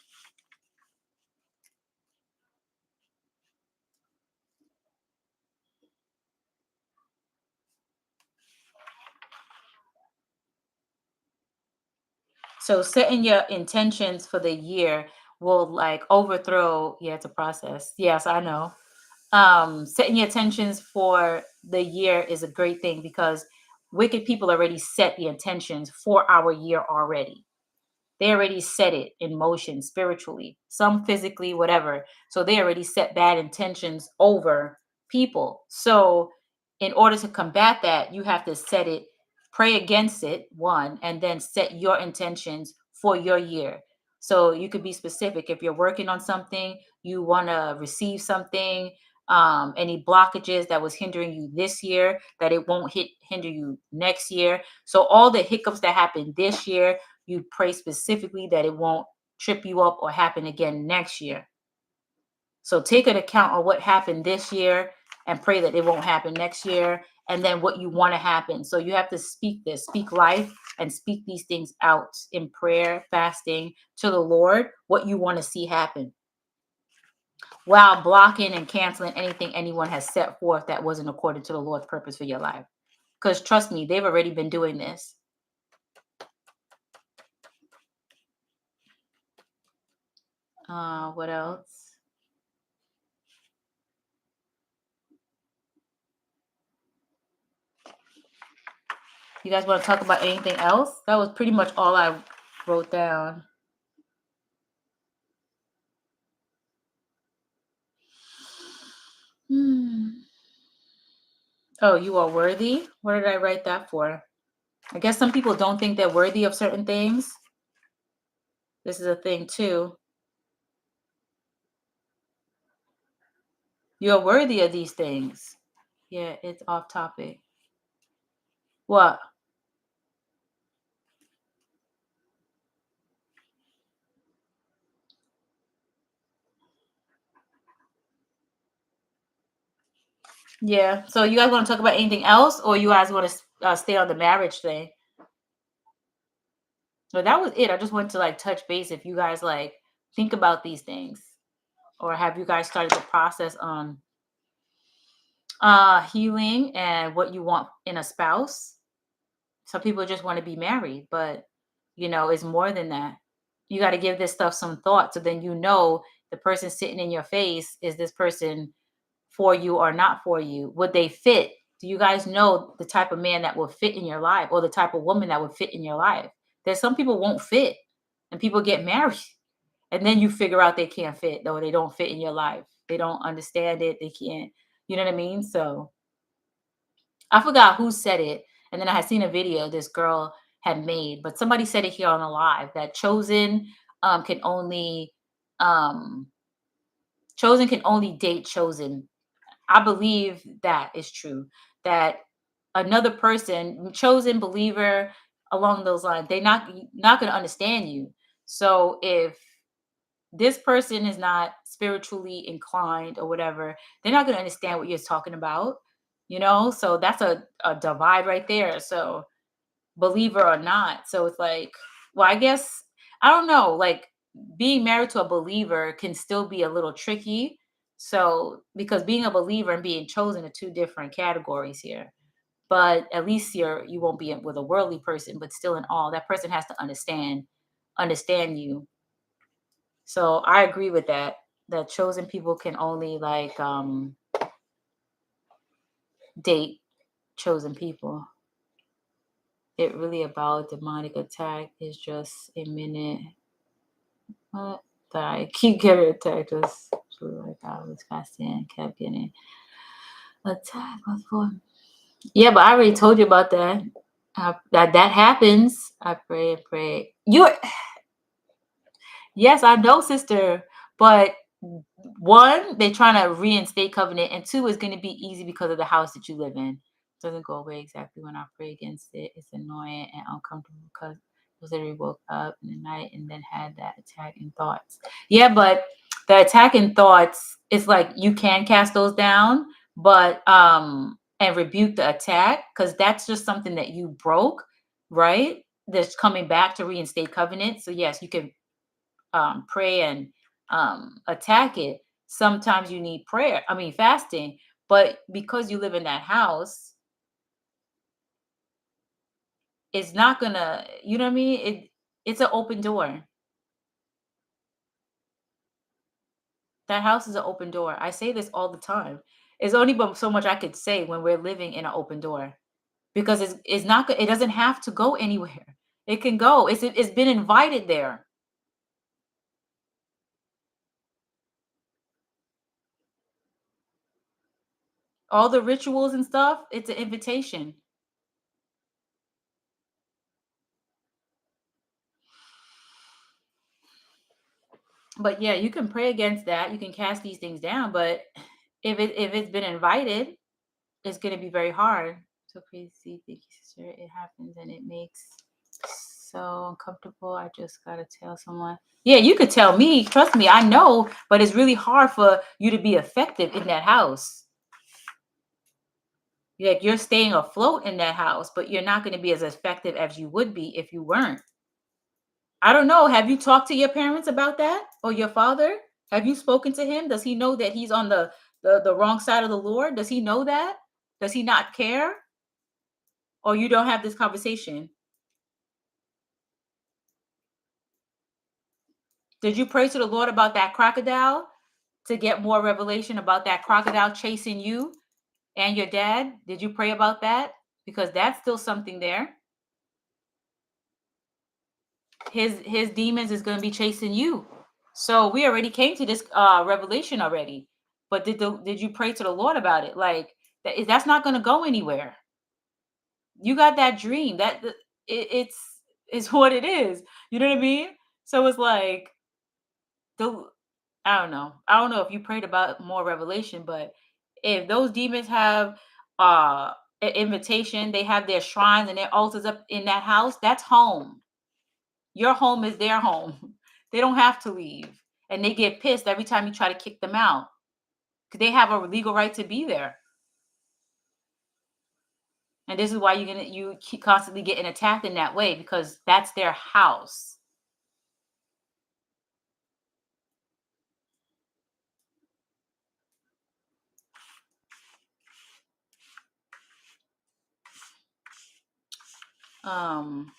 Speaker 1: So setting your intentions for the year will like overthrow. Yeah, it's a process. Yes, I know. Setting your intentions for the year is a great thing because wicked people already set the intentions for our year already. They already set it in motion spiritually, some physically, whatever. So they already set bad intentions over people. So, in order to combat that, you have to set it, pray against it, one, and then set your intentions for your year. So, you could be specific. If you're working on something, you want to receive something, any blockages that was hindering you this year, that it won't hinder you next year. So, all the hiccups that happened this year, you pray specifically that it won't trip you up or happen again next year. So take an account of what happened this year and pray that it won't happen next year. And then what you want to happen. So you have to speak this, speak life, and speak these things out in prayer, fasting to the Lord, what you want to see happen, while blocking and canceling anything anyone has set forth that wasn't according to the Lord's purpose for your life. Because trust me, they've already been doing this. What else? You guys want to talk about anything else? That was pretty much all I wrote down. Hmm. Oh, you are worthy? What did I write that for? I guess some people don't think they're worthy of certain things. This is a thing too. You're worthy of these things. Yeah, it's off topic. What? Yeah. So you guys want to talk about anything else, or you guys want to stay on the marriage thing? So that was it. I just wanted to like touch base if you guys like think about these things, or have you guys started the process on healing and what you want in a spouse. Some people just want to be married, but it's more than that. You got to give this stuff some thought so then the person sitting in your face, is this person for you or not for you? Would they fit? Do you guys know the type of man that will fit in your life, or the type of woman that would fit in your life? There's some people won't fit, and people get married and then you figure out they can't fit, though they don't fit in your life. They don't understand it. They can't, you know what I mean? So I forgot who said it. And then I had seen a video this girl had made, but somebody said it here on a live that can only um chosen can only date chosen. I believe that is true. That another person, chosen believer along those lines, they not gonna understand you. So if this person is not spiritually inclined or whatever, they're not going to understand what you're talking about, So that's a divide right there. So believer or not. So it's like, well, I guess I don't know. Like being married to a believer can still be a little tricky. So, because being a believer and being chosen are two different categories here. But at least you won't be with a worldly person, but still in all, that person has to understand you. So I agree with that. That chosen people can only like date chosen people. It really about demonic attack is just a minute. What? That I keep getting attacked. Just like I was fasting, kept getting attacked. Yeah, but I already told you about that. That happens. I pray and pray. Yes, I know, sister. But one, they're trying to reinstate covenant, and two, it's going to be easy because of the house that you live in. It doesn't go away exactly when I pray against it. It's annoying and uncomfortable because I literally woke up in the night and then had that attacking thoughts. Yeah, but the attacking thoughts, it's like you can cast those down, but and rebuke the attack because that's just something that you broke, right? That's coming back to reinstate covenant. So yes, you can pray and attack it. Sometimes you need fasting, but because you live in that house, it's not gonna, you know what I mean? It's an open door. That house is an open door. I say this all the time. It's only but so much I could say when we're living in an open door because it's not it doesn't have to go anywhere. It can go. It's been invited there. All the rituals and stuff, it's an invitation. But yeah, you can pray against that. You can cast these things down, but if it's been invited, it's gonna be very hard. So crazy, thank you, sister. It happens and it makes so uncomfortable. I just gotta tell someone. Yeah, you could tell me. Trust me, I know. But it's really hard for you to be effective in that house. Like you're staying afloat in that house, but you're not going to be as effective as you would be if you weren't. I don't know. Have you talked to your parents about that or your father? Have you spoken to him? Does he know that he's on the wrong side of the Lord? Does he know that? Does he not care? Or you don't have this conversation? Did you pray to the Lord about that crocodile to get more revelation about that crocodile chasing you and your dad? Did you pray about that? Because that's still something there. His demons is going to be chasing you. So we already came to this revelation already. But did you pray to the Lord about it? Like that's not going to go anywhere. You got that dream. It's what it is. You know what I mean? So it's like the I don't know. I don't know if you prayed about more revelation, but if those demons have an invitation, they have their shrines and their altars up in that house, that's home. Your home is their home. They don't have to leave. And they get pissed every time you try to kick them out because they have a legal right to be there. And this is why you keep constantly getting attacked in that way because that's their house. Um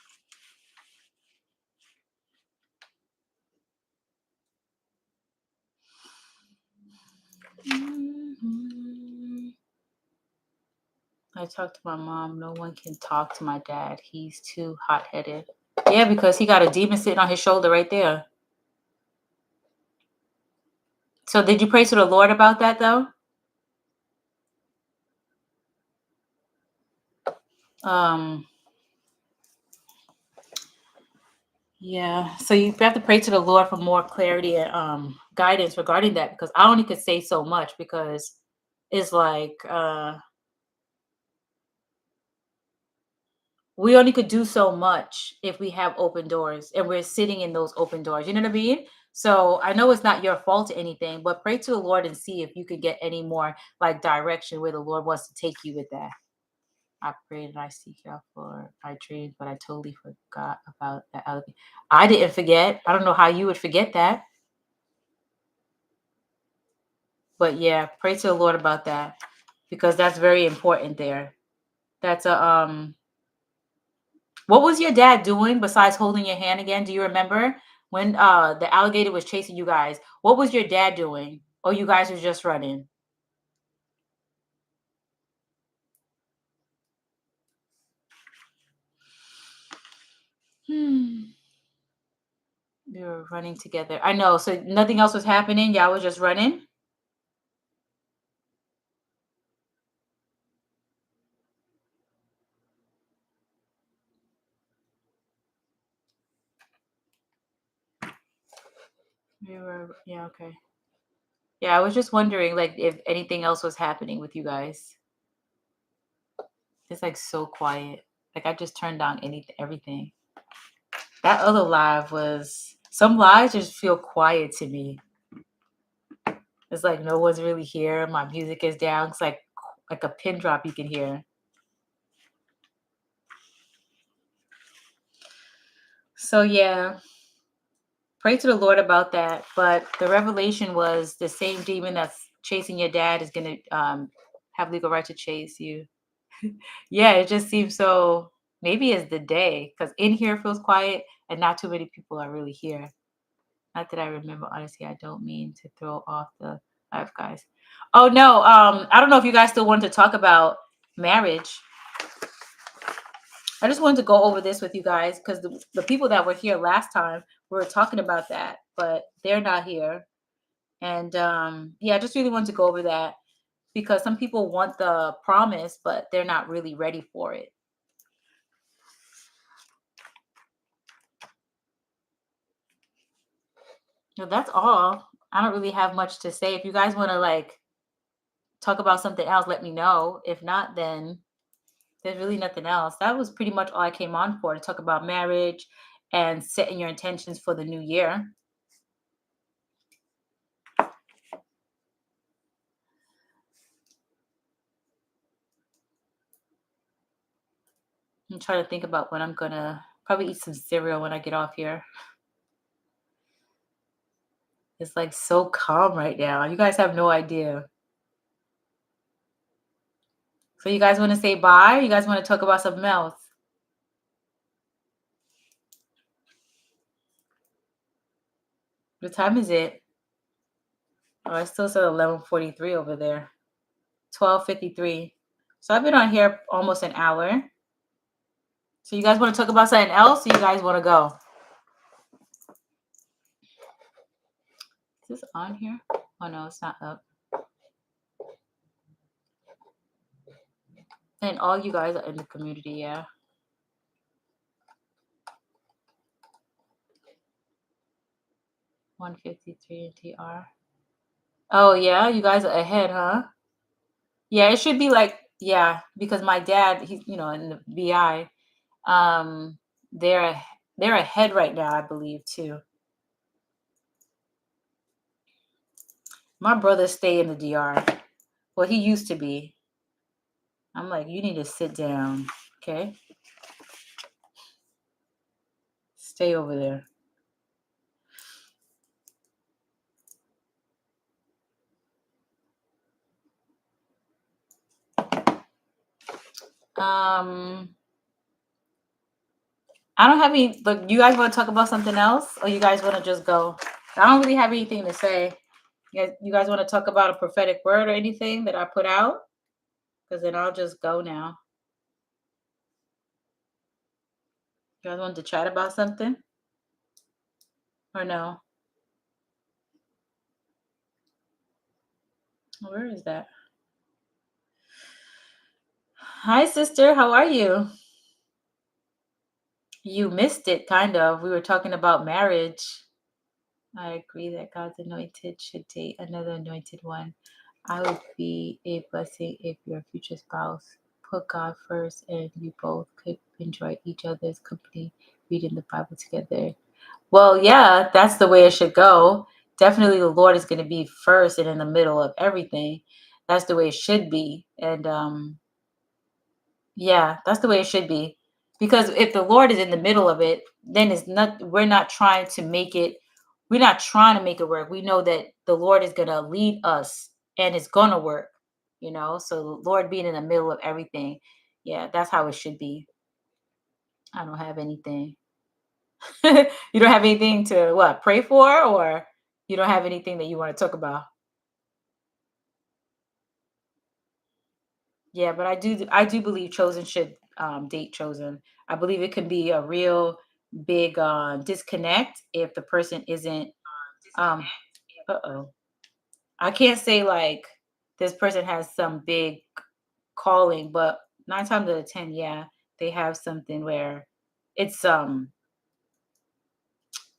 Speaker 1: I talked to my mom. No one can talk to my dad. He's too hot-headed. Yeah, because he got a demon sitting on his shoulder right there. So did you pray to the Lord about that though? Um Yeah, so you have to pray to the Lord for more clarity and guidance regarding that because I only could say so much because it's like we only could do so much if we have open doors and we're sitting in those open doors. You know what I mean? So I know it's not your fault or anything, but pray to the Lord and see if you could get any more like direction where the Lord wants to take you with that. I prayed and I seek y'all for my dreams, but I totally forgot about the alligator. I didn't forget. I don't know how you would forget that. But yeah, pray to the Lord about that because that's very important there. That's a What was your dad doing besides holding your hand again? Do you remember when the alligator was chasing you guys? What was your dad doing? Or you guys were just running? Hmm. We were running together. I know. So nothing else was happening. Y'all was just running. We were, yeah, okay. Yeah, I was just wondering, like, if anything else was happening with you guys. It's like so quiet. Like I just turned down everything. That other live was some lives just feel quiet to me. It's like no one's really here. My music is down. It's like a pin drop you can hear. So yeah, pray to the Lord about that. But the revelation was the same demon that's chasing your dad is gonna have legal right to chase you. Yeah, it just seems so. Maybe it's the day because in here feels quiet and not too many people are really here. Not that I remember. Honestly, I don't mean to throw off the live, guys. Oh no, I don't know if you guys still want to talk about marriage. I just wanted to go over this with you guys because the people that were here last time we were talking about that, but they're not here. And yeah, I just really wanted to go over that because some people want the promise, but they're not really ready for it. So that's all. I don't really have much to say. If you guys want to like talk about something else, let me know. If not, then there's really nothing else. That was pretty much all I came on for to talk about marriage and setting your intentions for the new year. I'm trying to think about when I'm gonna probably eat some cereal when I get off here. It's like so calm right now. You guys have no idea. So you guys want to say bye? You guys want to talk about something else? What time is it? Oh, I still said 11:43 over there. 12:53. So I've been on here almost an hour. So you guys want to talk about something else? Or you guys want to go? Is this on here? Oh no, it's not up. And all you guys are in the community, yeah. 153 in TR. Oh yeah, you guys are ahead, huh? Yeah, it should be like yeah, because my dad, he's in the BI. Um, they're they're ahead right now, I believe too. My brother stay in the DR. Well, he used to be. I'm like, you need to sit down, okay? Stay over there. Um, I don't have any. Look, you guys want to talk about something else, or you guys want to just go? I don't really have anything to say. You guys want to talk about a prophetic word or anything that I put out? Because then I'll just go now. You guys want to chat about something or no? Where is that? Hi, sister. How are you? You missed it, kind of. We were talking about marriage. I agree that God's anointed should date another anointed one. I would be a blessing if your future spouse put God first and you both could enjoy each other's company, reading the Bible together. Well, yeah, that's the way it should go. Definitely the Lord is going to be first and in the middle of everything. That's the way it should be. And Yeah, that's the way it should be. Because if the Lord is in the middle of it, then it's not we're not trying to make it we're not trying to make it work. We know that the Lord is gonna lead us and it's gonna work, you know. So the Lord being in the middle of everything. Yeah, that's how it should be. I don't have anything. You don't have anything to what pray for, or you don't have anything that you want to talk about? Yeah, but I do believe chosen should date chosen. I believe it can be a real big disconnect if the person isn't um uh-oh. I can't say like this person has some big calling, but 9 times out of 10, yeah, they have something where it's the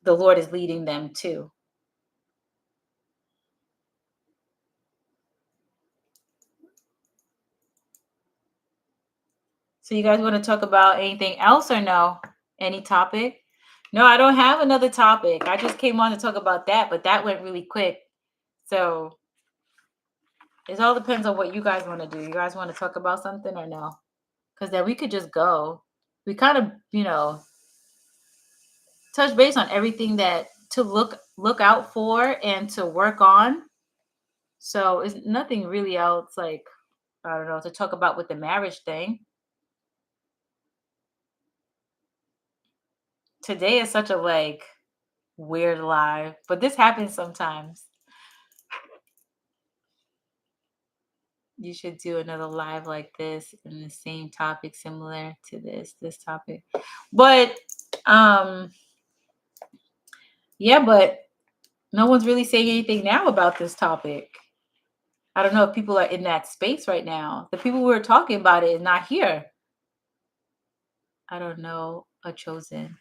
Speaker 1: Lord is leading them to. So you guys want to talk about anything else or no? Any topic? No, I don't have another topic. I just came on to talk about that, but that went really quick. So it all depends on what you guys want to do. You guys want to talk about something or no? Because then we could just go. We kind of, touch base on everything that to look out for and to work on. So it's nothing really else like I don't know to talk about with the marriage thing. Today is such a like weird live, but this happens sometimes. You should do another live like this in the same topic similar to this topic. But um yeah, but no one's really saying anything now about this topic. I don't know if people are in that space right now. The people who are talking about it is not here. I don't know a chosen.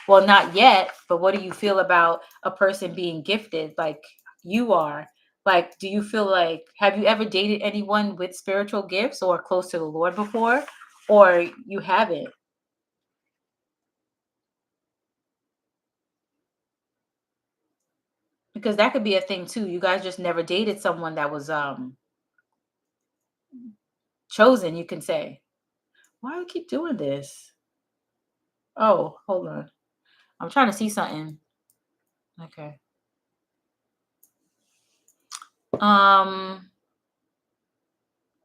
Speaker 1: Well, not yet, but what do you feel about a person being gifted like you are? Like, do you feel like have you ever dated anyone with spiritual gifts or close to the Lord before? Or you haven't? Because that could be a thing too. You guys just never dated someone that was chosen, you can say. Why do I keep doing this? Oh, hold on. I'm trying to see something. Okay. Um,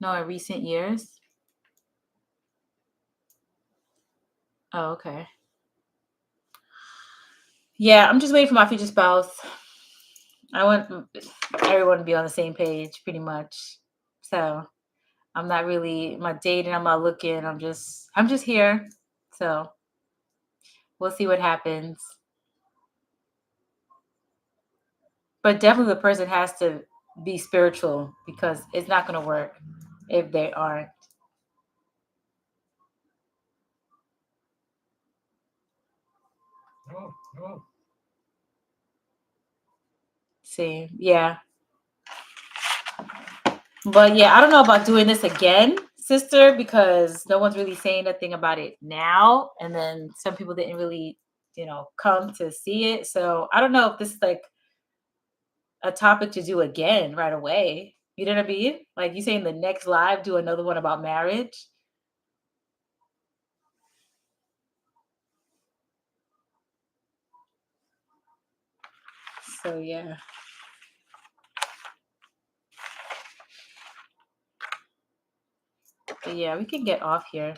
Speaker 1: no, in recent years. Oh, okay. Yeah, I'm just waiting for my future spouse. I want everyone to be on the same page pretty much. So I'm not really my dating, I'm not looking. I'm just here. So we'll see what happens. But definitely the person has to be spiritual because it's not gonna work if they aren't. See, yeah. But yeah, I don't know about doing this again, sister, because no one's really saying nothing about it now. And then some people didn't really, come to see it. So I don't know if this is like a topic to do again right away. You know what I mean? Like you saying the next live, do another one about marriage. So yeah. But yeah, we can get off here.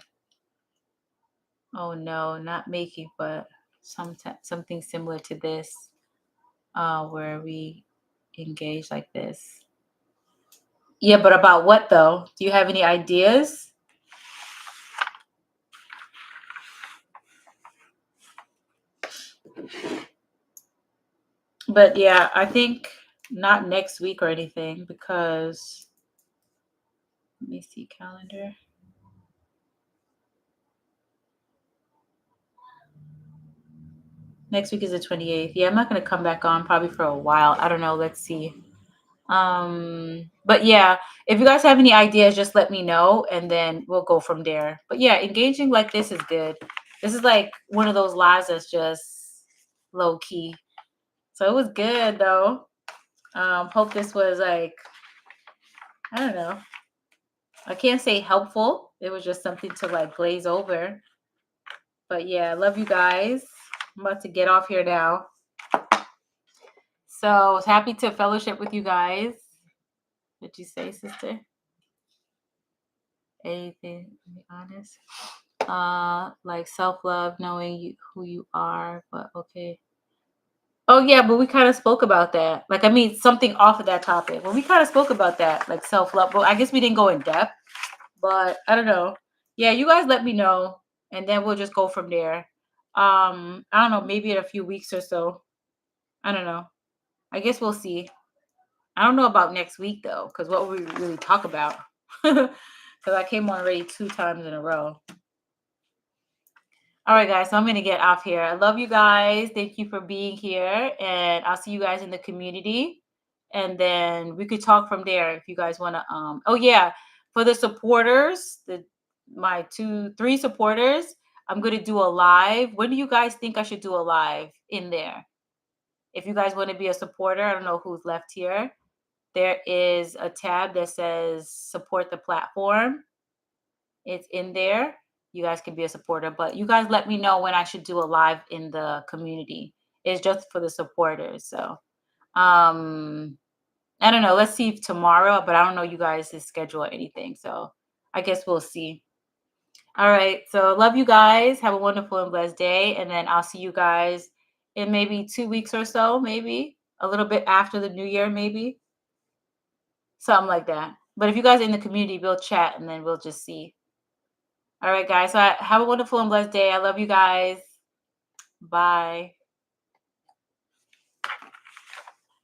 Speaker 1: Oh no, not making, but something similar to this, where we engage like this. Yeah, but about what though? Do you have any ideas? But yeah, I think not next week or anything because let me see calendar. Next week is the 28th. Yeah, I'm not gonna come back on probably for a while. I don't know. Let's see. But yeah, if you guys have any ideas, just let me know and then we'll go from there. But yeah, engaging like this is good. This is like one of those lives that's just low key. So it was good though. Hope this was like, I don't know. I can't say helpful, It was just something to like glaze over. But yeah, I love you guys. I'm about to get off here now. So I was happy to fellowship with you guys. What'd you say, sister? Anything, to be honest. Like self-love, knowing who you are, but okay. Oh yeah, but we kind of spoke about that. Like, I mean, something off of that topic. Well, we kind of spoke about that, like self-love. But I guess we didn't go in depth. But I don't know. Yeah, you guys let me know, and then we'll just go from there. I don't know, maybe in a few weeks or so. I don't know. I guess we'll see. I don't know about next week though, because what will we really talk about? Because I came on already 2 times in a row. All right, guys. So I'm gonna get off here. I love you guys. Thank you for being here, and I'll see you guys in the community. And then we could talk from there if you guys want to. Oh yeah, for the supporters, my 3 supporters, I'm gonna do a live. When do you guys think I should do a live in there? If you guys want to be a supporter, I don't know who's left here. There is a tab that says support the platform. It's in there. You guys can be a supporter, but you guys let me know when I should do a live in the community. It's just for the supporters. So I don't know. Let's see if tomorrow, but I don't know you guys' schedule or anything. So I guess we'll see. All right. So love you guys. Have a wonderful and blessed day. And then I'll see you guys in maybe 2 weeks or so, maybe a little bit after the new year, maybe something like that. But if you guys are in the community, we'll chat and then we'll just see. All right, guys. So have a wonderful and blessed day. I love you guys. Bye.